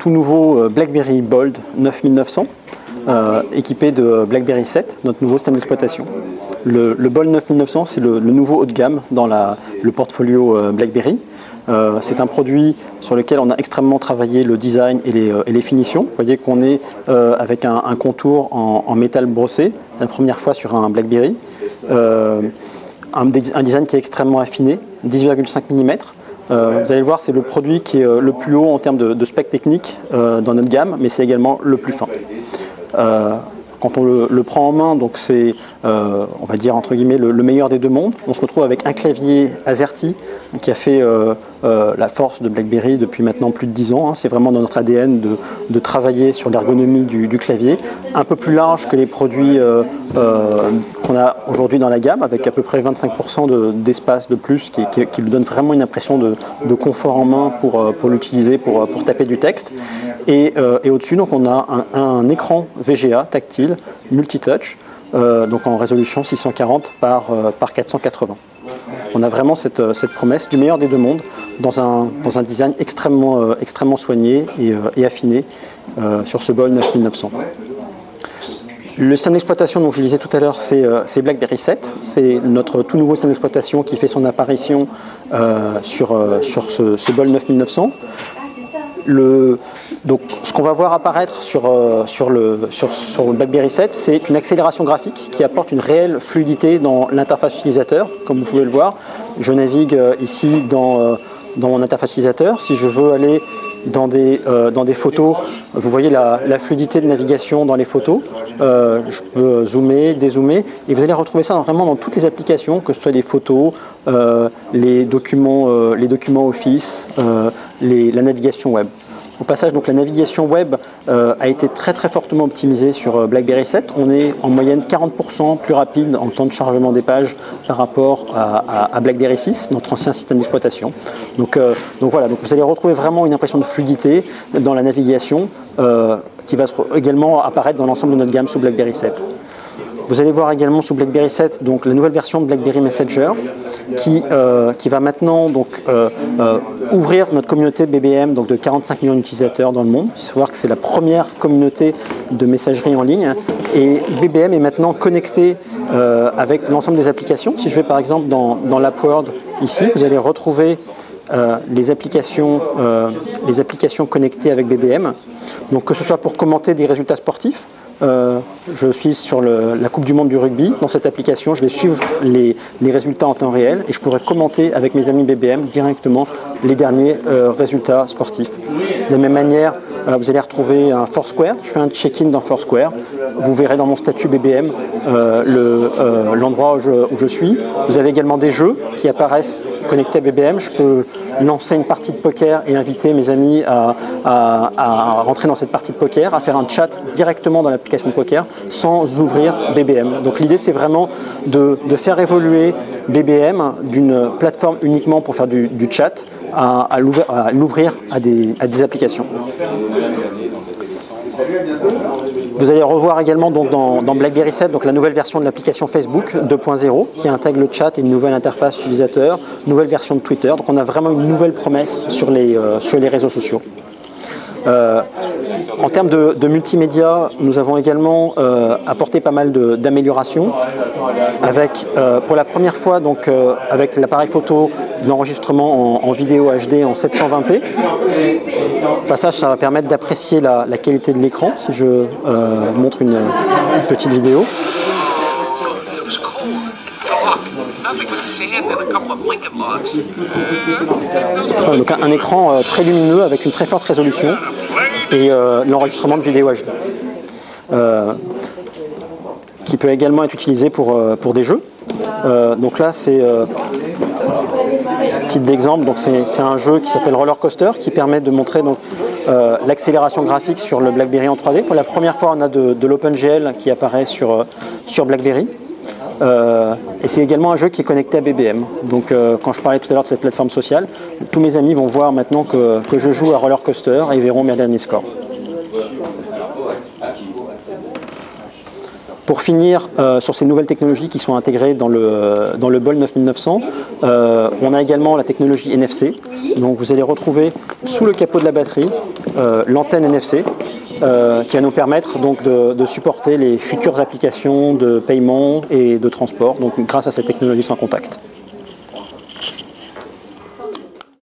tout nouveau BlackBerry Bold 9900, équipé de BlackBerry 7, notre nouveau système d'exploitation. Le Bold 9900, c'est le nouveau haut de gamme dans le portfolio BlackBerry. C'est un produit sur lequel on a extrêmement travaillé le design et les finitions. Vous voyez qu'on est avec un contour en métal brossé, la première fois sur un BlackBerry. Un design qui est extrêmement affiné, 10,5 mm. Vous allez le voir, c'est le produit qui est le plus haut en termes de spec technique dans notre gamme, mais c'est également le plus fin. Quand on le prend en main, donc c'est, on va dire entre guillemets, le meilleur des deux mondes. On se retrouve avec un clavier AZERTY qui a fait la force de BlackBerry depuis maintenant plus de 10 ans. C'est vraiment dans notre ADN de travailler sur l'ergonomie du clavier. Un peu plus large que les produits qu'on a aujourd'hui dans la gamme, avec à peu près 25% d'espace de plus, qui lui donne vraiment une impression de confort en main pour l'utiliser, pour taper du texte. Et au-dessus, donc, on a un écran VGA tactile, multitouch, donc en résolution 640 par 480. On a vraiment cette promesse du meilleur des deux mondes dans un design extrêmement soigné et affiné sur ce Bold 9900. Le système d'exploitation, dont je le disais tout à l'heure, c'est BlackBerry 7. C'est notre tout nouveau système d'exploitation qui fait son apparition sur ce Bold 9900. Donc, ce qu'on va voir apparaître sur le BlackBerry 7, c'est une accélération graphique qui apporte une réelle fluidité dans l'interface utilisateur. Comme vous pouvez le voir, je navigue ici dans mon interface utilisateur. Si je veux aller dans des photos, vous voyez la fluidité de navigation dans les photos. Je peux zoomer, dézoomer, et vous allez retrouver ça vraiment dans toutes les applications, que ce soit les photos, les documents Office, la navigation web. Au passage, donc, la navigation web a été très fortement optimisée sur BlackBerry 7. On est en moyenne 40% plus rapide en temps de chargement des pages par rapport à BlackBerry 6, notre ancien système d'exploitation. Donc voilà, donc vous allez retrouver vraiment une impression de fluidité dans la navigation qui va également apparaître dans l'ensemble de notre gamme sous BlackBerry 7. Vous allez voir également sous BlackBerry 7 donc, la nouvelle version de BlackBerry Messenger qui va maintenant donc, ouvrir notre communauté BBM donc, de 45 millions d'utilisateurs dans le monde. Il faut savoir que c'est la première communauté de messagerie en ligne et BBM est maintenant connecté avec l'ensemble des applications. Si je vais par exemple dans l'App World ici, vous allez retrouver les applications connectées avec BBM. Donc, que ce soit pour commenter des résultats sportifs, je suis sur la Coupe du Monde du rugby. Dans cette application, je vais suivre les résultats en temps réel et je pourrai commenter avec mes amis BBM directement les derniers résultats sportifs. De la même manière, vous allez retrouver un Foursquare. Je fais un check-in dans Foursquare. Vous verrez dans mon statut BBM l'endroit où je suis. Vous avez également des jeux qui apparaissent connectés à BBM. Je peux lancer une partie de poker et inviter mes amis à rentrer dans cette partie de poker, à faire un chat directement dans l'application de poker sans ouvrir BBM. Donc l'idée, c'est vraiment de faire évoluer BBM d'une plateforme uniquement pour faire du chat à l'ouvrir à des applications. Vous allez revoir également donc, dans BlackBerry 7 donc, la nouvelle version de l'application Facebook 2.0 qui intègre le chat et une nouvelle interface utilisateur, nouvelle version de Twitter. Donc on a vraiment une nouvelle promesse sur les réseaux sociaux. En termes de multimédia, nous avons également apporté pas mal d'améliorations avec, pour la première fois, donc, avec l'appareil photo, l'enregistrement en vidéo HD en 720p. Au passage, ça va permettre d'apprécier la qualité de l'écran, si je montre une petite vidéo. Donc un écran très lumineux avec une très forte résolution et l'enregistrement de vidéo HD qui peut également être utilisé pour des jeux. Donc là c'est titre d'exemple, donc c'est un jeu qui s'appelle Roller Coaster qui permet de montrer donc l'accélération graphique sur le BlackBerry en 3D. Pour la première fois on a de l'OpenGL qui apparaît sur BlackBerry. Et c'est également un jeu qui est connecté à BBM. Donc quand je parlais tout à l'heure de cette plateforme sociale, tous mes amis vont voir maintenant que je joue à Roller Coaster et ils verront mes derniers scores. Pour finir sur ces nouvelles technologies qui sont intégrées dans le Bold 9900, on a également la technologie NFC. Donc vous allez retrouver sous le capot de la batterie l'antenne NFC qui va nous permettre donc de supporter les futures applications de paiement et de transport, donc grâce à cette technologie sans contact.